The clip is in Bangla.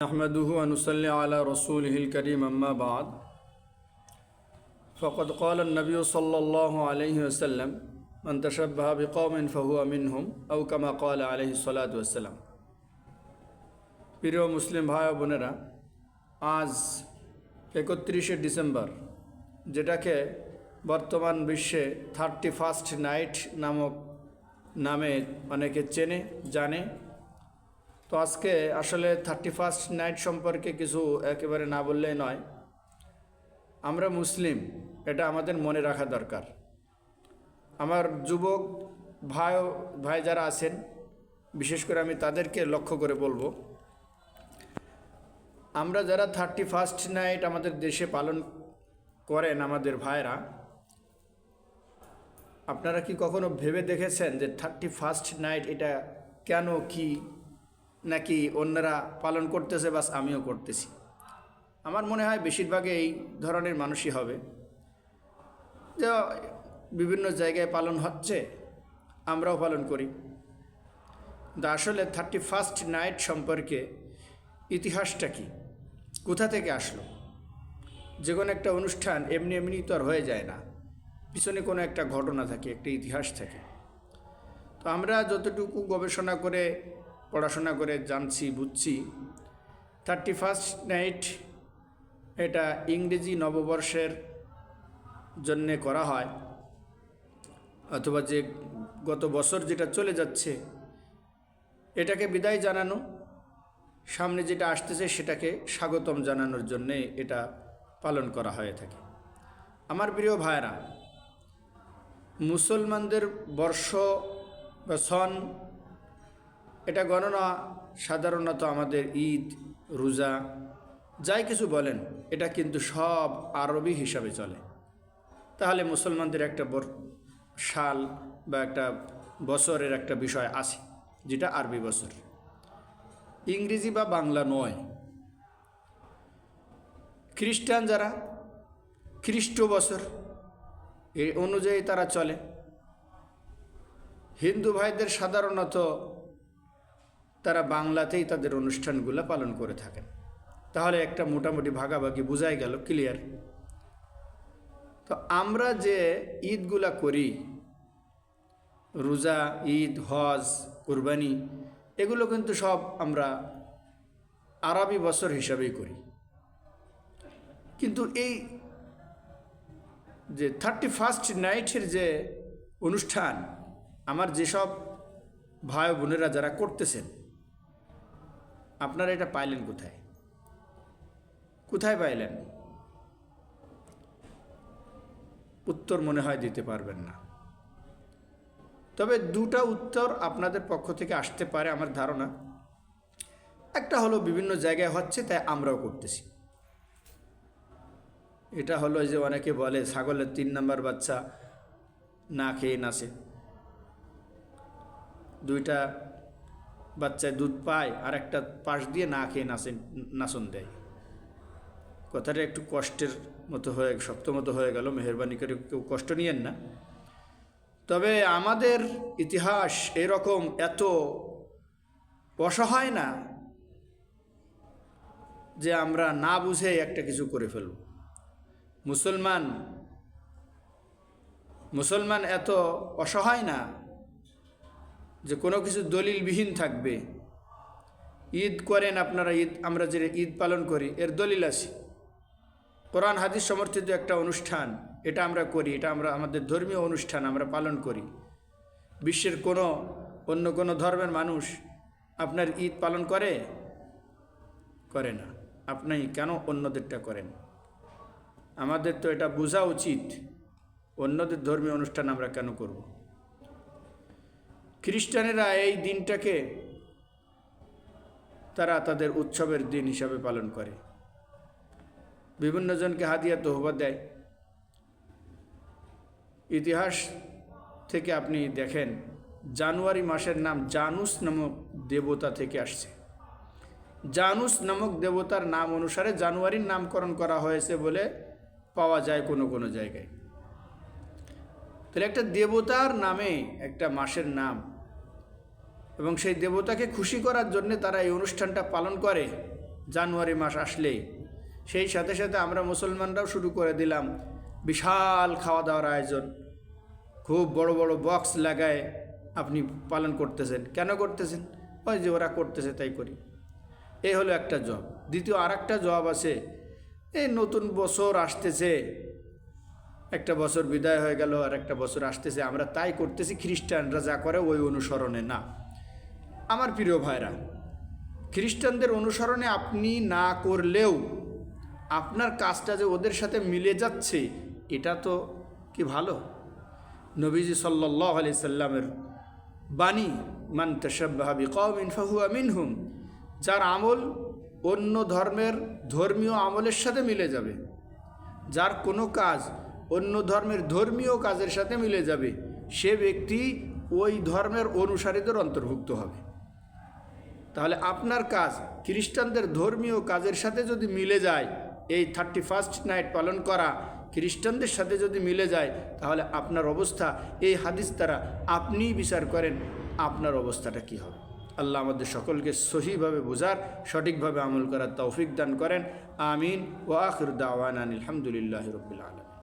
नहमदुहु व नुसल्ली अला रसूलिहिल करीम अम्मा बाद फ़क़द क़ाल नबी सल्लल्लाहु अलैहि वसल्लम मन तशब्बह बिक़ौमिन फ़हुवा मिनहुम औ कमा क़ाल अलैहि सलातु वस्सलाम। प्रिय मुस्लिम भाई बोनेरा, आज 31 ডিসেম্বর, যেটাকে বর্তমান বিশ্বে 31st নাইট নামে অনেকে চেনে জানে। তো আজকে আসলে 31st নাইট সম্পর্কে কিছু একেবারে না বললেই নয়। আমরা মুসলিম, এটা আমাদের মনে রাখা দরকার। আমার যুবক ভাই যারা আছেন, বিশেষ করে আমি তাদেরকে লক্ষ্য করে বলবো, আমরা যারা 31st নাইট আমাদের দেশে পালন করেন আমাদের ভাইরা, আপনারা কি কখনো ভেবে দেখেছেন যে 31st নাইট এটা কেন, কি, নাকি অন্যরা পালন করতেছে বাস আমিও করতেছি? আমার মনে হয় বেশিরভাগই এই ধরনের মানুষই হবে, যে বিভিন্ন জায়গায় পালন হচ্ছে, আমরাও পালন করি। কিন্তু আসলে 31st নাইট সম্পর্কে ইতিহাসটা কি, কোথা থেকে আসলো? যে কোনো একটা অনুষ্ঠান এমনি এমনি তো আর হয়ে যায় না, পিছনে কোনো একটা ঘটনা থাকে, একটা ইতিহাস থাকে। তো আমরা যতটুকু গবেষণা করে পড়াশোনা করে জানছি বুঝছি, 31st নাইট এটা ইংরেজি নববর্ষের জন্যে করা হয়, অথবা যে গত বছর যেটা চলে যাচ্ছে এটাকে বিদায় জানানো, সামনে যেটা আসতেছে সেটাকে স্বাগতম জানানোর জন্যে এটা পালন করা হয়ে থাকে। আমার প্রিয় ভাইরা, মুসলমানদের বর্ষ বা সন এটা গণনা সাধারণত আমাদের ঈদ, রোজা, যাই কিছু বলেন, এটা কিন্তু সব আরবি হিসাবে চলে। তাহলে মুসলমানদের একটা সাল বা একটা বছরের একটা বিষয় আছে, যেটা আরবি বছর, ইংরেজি বা বাংলা নয়। খ্রিস্টান যারা, খ্রিস্ট বছর এই অনুযায়ী তারা চলে। হিন্দু ভাইদের সাধারণত তারা বাংলাতেই তাদের অনুষ্ঠানগুলো পালন করে থাকেন। তাহলে একটা মোটামুটি ভাগাভাগি বোঝাই গেল, ক্লিয়ার। তো আমরা যে ঈদগুলা করি, রোজা, ঈদ, হজ, কুরবানি, এগুলো কিন্তু সব আমরা আরবি বছর হিসাবেই করি। কিন্তু এই যে 31st নাইটের যে অনুষ্ঠান, আমার যেসব ভাই বোনেরা যারা করতেছেন, আপনারা এটা পাইলেন কোথায়? কোথায় পাইলেন? উত্তর মনে হয় দিতে পারবেন না। তবে দুটা উত্তর আপনাদের পক্ষ থেকে আসতে পারে আমার ধারণা। একটা হলো বিভিন্ন জায়গায় হচ্ছে তাই আমরাও করতেছি। এটা হলো যে অনেকে বলে ছাগলের 3 নম্বর বাচ্চা না খেয়ে নাচে, 2টা বাচ্চায় দুধ পায় আর একটা পাশ দিয়ে না খেয়ে নাচন দেয়। কথাটা একটু কষ্টের মতো শক্ত মতো হয়ে গেল, মেহরবানি করে কেউ কষ্ট নিয়েন না। তবে আমাদের ইতিহাস এরকম এত অসহায় না যে আমরা না বুঝে একটা কিছু করে ফেলব। মুসলমান এত অসহায় না যে কোনো কিছু দলিলবিহীন থাকবে। ঈদ করেন আপনারা, আমরা যে ঈদ পালন করি এর দলিল আছে, কোরআন হাদিস সমর্থিত একটা অনুষ্ঠান, এটা আমরা করি, এটা আমাদের ধর্মীয় অনুষ্ঠান, আমরা পালন করি। বিশ্বের অন্য কোনো ধর্মের মানুষ আপনার ঈদ পালন করে না। আপনি কেন অন্যদেরটা করেন? আমাদের তো এটা বোঝা উচিত, অন্যদের ধর্মীয় অনুষ্ঠান আমরা কেন করব? খ্রিস্টানেরা এই দিনটাকে তারা তাদের উৎসবের দিন হিসাবে পালন করে, বিভিন্ন জনকে হাদিয়া তোহবা দেয়। ইতিহাস থেকে আপনি দেখেন, জানুয়ারি মাসের নাম জানুস নামক দেবতা থেকে আসছে। জানুস নামক দেবতার নাম অনুসারে জানুয়ারির নামকরণ করা হয়েছে বলে পাওয়া যায় কোনো কোনো জায়গায়। তাহলে একটা দেবতার নামে একটা মাসের নাম, এবং সেই দেবতাকে খুশি করার জন্য তারা এই অনুষ্ঠানটা পালন করে। জানুয়ারি মাস আসলে সেই সাথে সাথে আমরা মুসলমানরাও শুরু করে দিলাম বিশাল খাওয়া দাওয়ার আয়োজন। খুব বড় বড় বক্স লাগায় আপনি পালন করতেছেন। কেন করতেছেন? ওই যে ওরা করতেছে তাই করি। এই হলো একটা জবাব। দ্বিতীয় আর একটা জবাব আছে, এই নতুন বছর আসতেছে, একটা বছর বিদায় হয়ে গেল আর একটা বছর আসতেছে, আমরা তাই করতেছি, খ্রিস্টানরা যা করে ওই অনুসরণে না। আমার প্রিয় ভাইরা, খ্রিস্টানদের অনুসরণে আপনি না করলেও আপনার কাজটা যে ওদের সাথে মিলে যাচ্ছে, এটা তো কি ভালো? নবীজি সাল্লাল্লাহু আলাইহি সাল্লামের বাণী, মান তাশাব্বাহা বিকওমিন ফাহুয়া মিনহুম, যার আমল অন্য ধর্মের ধর্মীয় আমলের সাথে মিলে যাবে, যার কোনো কাজ অন্য ধর্মের ধর্মীয় কাজের সাথে মিলে যাবে, সে ব্যক্তি ওই ধর্মের অনুসারীদের অন্তর্ভুক্ত হবে। তাহলে আপনার কাজ খ্রিস্টানদের ধর্মীয় কাজের সাথে যদি মিলে যায়, এই 31st নাইট পালন করা খ্রিস্টানদের সাথে যদি মিলে যায়, তাহলে আপনার অবস্থা, এই হাদিস দ্বারা আপনিই বিচার করেন আপনার অবস্থাটা কি হবে। আল্লাহ আমাদের সকলকে সহিভাবে বোঝার, সঠিকভাবে আমল করার তৌফিক দান করেন। আমিন। ওয়া আখির দাওয়ানা আলহামদুলিল্লাহি রাব্বিল আলামিন।